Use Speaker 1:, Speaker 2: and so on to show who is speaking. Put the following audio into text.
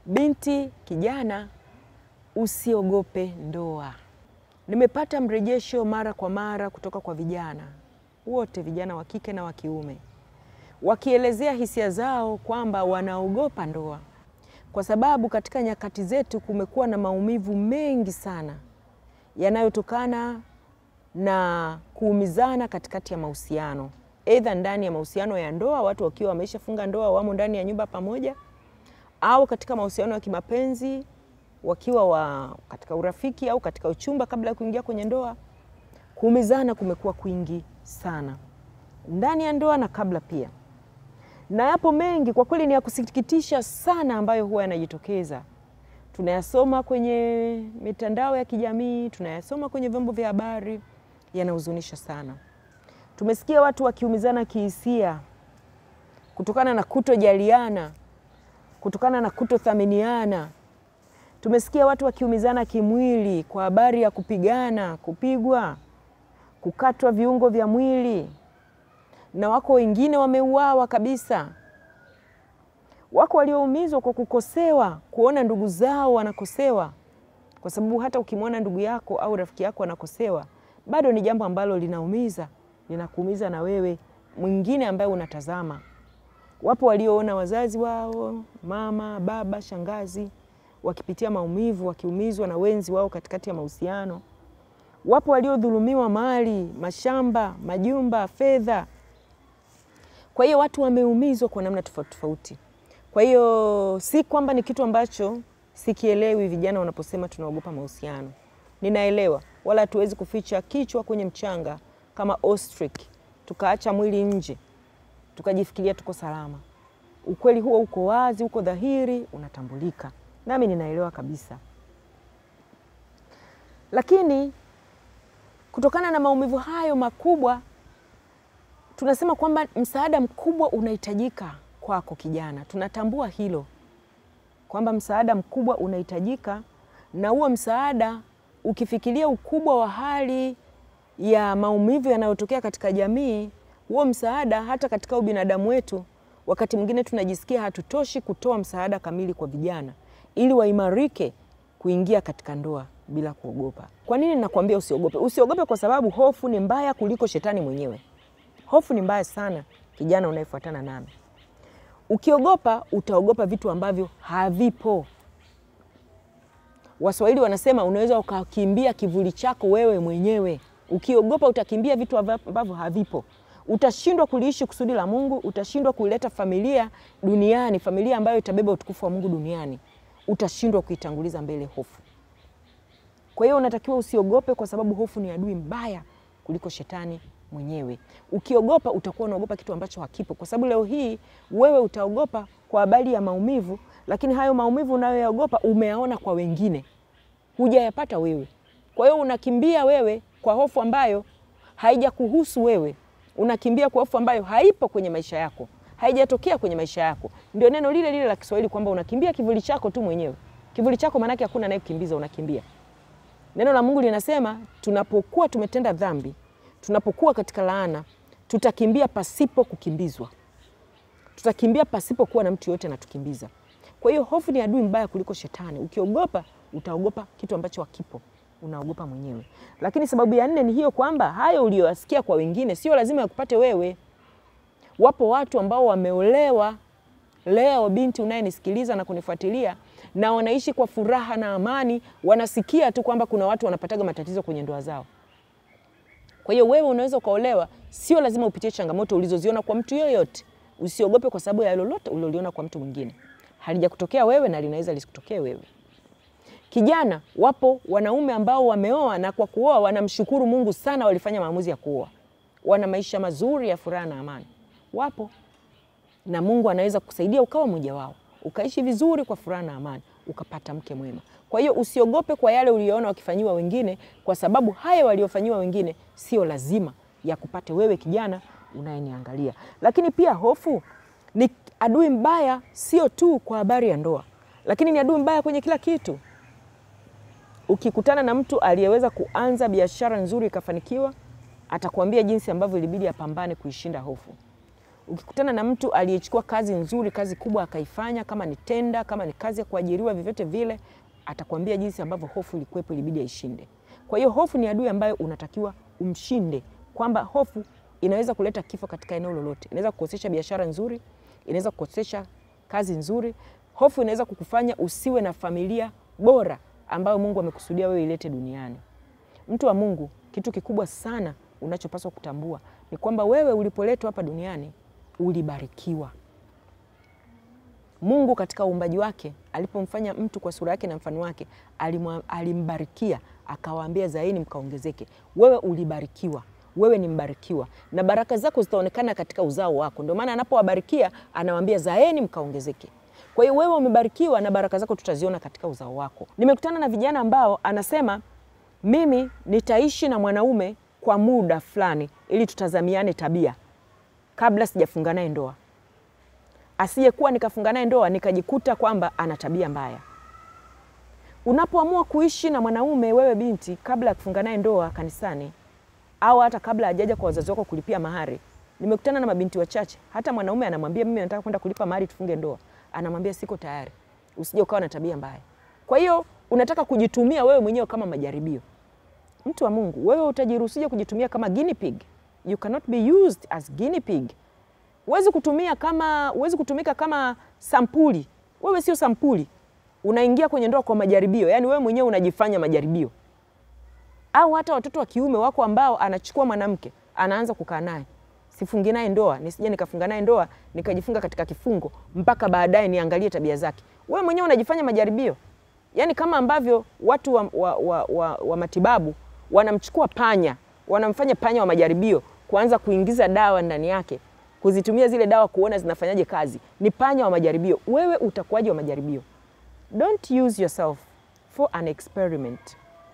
Speaker 1: Binti, kijana, usiogope ndoa. Nimepata mrejesho mara kwa mara kutoka kwa vijana wote, vijana wa kike na wa kiume, wakielezea hisia zao kwamba wanaogopa ndoa kwa sababu katika nyakati zetu kumekuwa na maumivu mengi sana yanayotokana na kuumizana katikati ya mahusiano, aidha ndani ya mahusiano ya ndoa, watu wakiwa wameshafunga ndoa, wamo ndani ya nyumba pamoja, au katika mahusiano ya kimapenzi wakiwa katika urafiki au katika uchumba kabla ya kuingia kwenye ndoa. Kuumizana kumekuwa kwingi sana ndani ya ndoa na kabla pia, na yapo mengi kwa kweli, ni ya kusikitisha sana ambayo huwa yanajitokeza. Tunayasoma kwenye mitandao ya kijamii, tunayasoma kwenye vyombo vya habari, yanahuzunisha sana. Tumesikia watu wakiumizana kihisia kutokana na kutojaliana, kutokana na kutothaminiana. Tumesikia watu wakiumizana kimwili kwa habari ya kupigana, kupigwa, kukatwa viungo vya mwili, na wako wengine wameuawa kabisa. Wako walioumizwa kwa kukosewa, kuona ndugu zao wanakosewa, kwa sababu hata ukimwona ndugu yako au rafiki yako anakosewa, bado ni jambo ambalo linaumiza, linakuumiza na wewe mwingine ambaye unatazama. Wapo walioona wazazi wao, mama, baba, shangazi, wakipitia maumivu, wakiumizwa na wenzi wao katikati ya mahusiano. Wapo waliodhulumiwa mali, mashamba, majumba, fedha. Kwa hiyo watu wameumizwa kwa namna tofauti tofauti. Kwa hiyo si kwamba ni kitu ambacho sikielewi vijana wanaposema tunaogopa mahusiano. Ninaelewa, wala hatuwezi kuficha kichwa kwenye mchanga kama ostrich, tukaacha mwili nje, tukajifikiria tuko salama. Ukweli huo uko wazi, uko dhahiri, unatambulika. Nami ninaelewa kabisa. Lakini kutokana na maumivu hayo makubwa, tunasema kwamba msaada mkubwa unahitajika kwako kijana. Tunatambua hilo, kwamba msaada mkubwa unahitajika, na huo msaada ukifikiria ukubwa wa hali ya maumivu yanayotokea katika jamii, huo msaada hata katika ubinadamu wetu, wakati mwingine tunajisikia hatutoshi kutoa msaada kamili kwa vijana ili waimarike kuingia katika ndoa bila kuogopa. Kwa nini nakwambia usiogope? Usiogope kwa sababu hofu ni mbaya kuliko shetani mwenyewe. Hofu ni mbaya sana, kijana unayefuatana nami. Ukiogopa, utaogopa vitu ambavyo havipo. Waswahili wanasema unaweza ukakimbia kivuli chako wewe mwenyewe. Ukiogopa utakimbia vitu ambavyo havipo. Utashindwa kuliishi kusudi la Mungu, utashindwa kuleta familia duniani, familia ambayo itabeba utukufu wa Mungu duniani. Utashindwa kuitanguliza mbele hofu. Kwa hiyo unatakiwa usiogope kwa sababu hofu ni adui mbaya kuliko shetani mwenyewe. Ukiogopa utakuwa unaogopa kitu ambacho hakipo, kwa sababu leo hii wewe utaogopa kwa habari ya maumivu, lakini hayo maumivu unayoyaogopa umeyaona kwa wengine, hujayapata wewe. Kwa hiyo unakimbia wewe kwa hofu ambayo haijakuhusu wewe. Unakimbia kwa hofu ambayo haipo kwenye maisha yako, haijatokea kwenye maisha yako. Ndio neno lile lile la Kiswahili kwamba unakimbia kivuli chako tu mwenyewe. Kivuli chako maana yake hakuna anayekukimbiza, unakimbia. Neno la Mungu linasema tunapokuwa tumetenda dhambi, tunapokuwa katika laana, tutakimbia pasipo kukimbizwa. Tutakimbia pasipo kuwa na mtu yote anatukimbiza. Kwa hiyo hofu ni adui mbaya kuliko shetani. Ukiogopa, utaogopa kitu ambacho hakipo. Unaogopa mwenyewe. Lakini sababu ya 4 ni hiyo, kwamba hayo uliyosikia kwa wengine sio lazima yakupate wewe. Wapo watu ambao wameolewa leo, binti unayenisikiliza na kunifuatilia, na wanaishi kwa furaha na amani, wanasikia tu kwamba kuna watu wanapataga matatizo kwenye ndoa zao. Kwa hiyo wewe unaweza ukaolewa, sio lazima upitie changamoto ulizoziona kwa mtu yoyote. Usiogope kwa sababu ya lolote uliloliona kwa mtu mwingine. Halijakutokea wewe na linaweza lisikutokee wewe. Kijana, wapo wanaume ambao wameoa na kwa kuoa wanamshukuru Mungu sana walifanya maamuzi ya kuoa. Wana maisha mazuri ya furaha na amani. Wapo. Na Mungu anaweza kukusaidia ukawa mmoja wao. Ukaishi vizuri kwa furaha na amani, ukapata mke mwema. Kwa hiyo usiogope kwa yale uliyoona wakifanyiwa wengine, kwa sababu haya waliofanyiwa wengine sio lazima ya kupate wewe kijana unayeniangalia. Lakini pia hofu ni adui mbaya sio tu kwa habari ya ndoa, lakini ni adui mbaya kwenye kila kitu. Ukikutana na mtu aliyeweza kuanza biashara nzuri ikafanikiwa, atakwambia jinsi ambavyo ilibidi apambane kuishinda hofu. Ukikutana na mtu aliyechukua kazi nzuri, kazi kubwa akaifanya, kama ni tenda, kama ni kazi ya kuajiriwa, vyovyote vile, atakwambia jinsi ambavyo hofu ilikuwepo, ilibidi aishinde. Kwa hiyo hofu ni adui ambayo unatakiwa umshinde, kwamba hofu inaweza kuleta kifo katika eneo lolote. Inaweza kukosesha biashara nzuri, inaweza kukosesha kazi nzuri. Hofu inaweza kukufanya usiwe na familia bora ambayo Mungu amekusudia wewe ilete duniani. Mtu wa Mungu, kitu kikubwa sana unachopaswa kutambua ni kwamba wewe ulipoletwa hapa duniani ulibarikiwa. Mungu katika uumbaji wake alipomfanya mtu kwa sura yake na mfano wake, alimbarikia, akawaambia zaeni mkaongezeke. Wewe ulibarikiwa, wewe ni mbarikiwa, na baraka zako zitaonekana katika uzao wako. Ndio maana anapowabarikia anawaambia zaeni mkaongezeke. Kwa hiyo wewe umebarikiwa na baraka zako tutaziona katika uzao wako. Nimekutana na vijana ambao anasema mimi nitaishi na mwanaume kwa muda fulani ili tutazamiane tabia kabla sijafunga naye ndoa. Asiyekuwa nikafunga naye ndoa nikajikuta kwamba ana tabia mbaya. Unapoamua kuishi na mwanaume wewe binti kabla ya kufunga naye ndoa kanisani, au hata kabla hajaja kwa wazazi wako kulipia mahari. Nimekutana na mabinti wachache, hata mwanaume anamwambia mimi nataka kwenda kulipa mahari tufunge ndoa, anamwambia siko tayari. Usije ukawa na tabia mbaya. Kwa hiyo unataka kujitumia wewe mwenyewe kama majaribio. Mtu wa Mungu, wewe utajiruhusije kujitumia kama guinea pig? You cannot be used as guinea pig. Huwezi kutumika kama sampuli. Wewe sio sampuli. Unaingia kwenye ndoa kwa majaribio. Yaani wewe mwenyewe unajifanya majaribio. Au hata watoto wa kiume wako ambao anachukua mwanamke, anaanza kukaa naye. Sifungi naye ndoa, nisije nikafunga naye ndoa, nikajifunga katika kifungo mpaka baadaye niangalie tabia zake. Wewe mwenyewe unajifanya majaribio. Yaani kama ambavyo watu wa matibabu wanamchukua panya, wanamfanya panya wa majaribio, kuanza kuingiza dawa ndani yake, kuzitumia zile dawa kuona zinafanyaje kazi. Ni panya wa majaribio. Wewe utakuwaje wa majaribio? Don't use yourself for an experiment.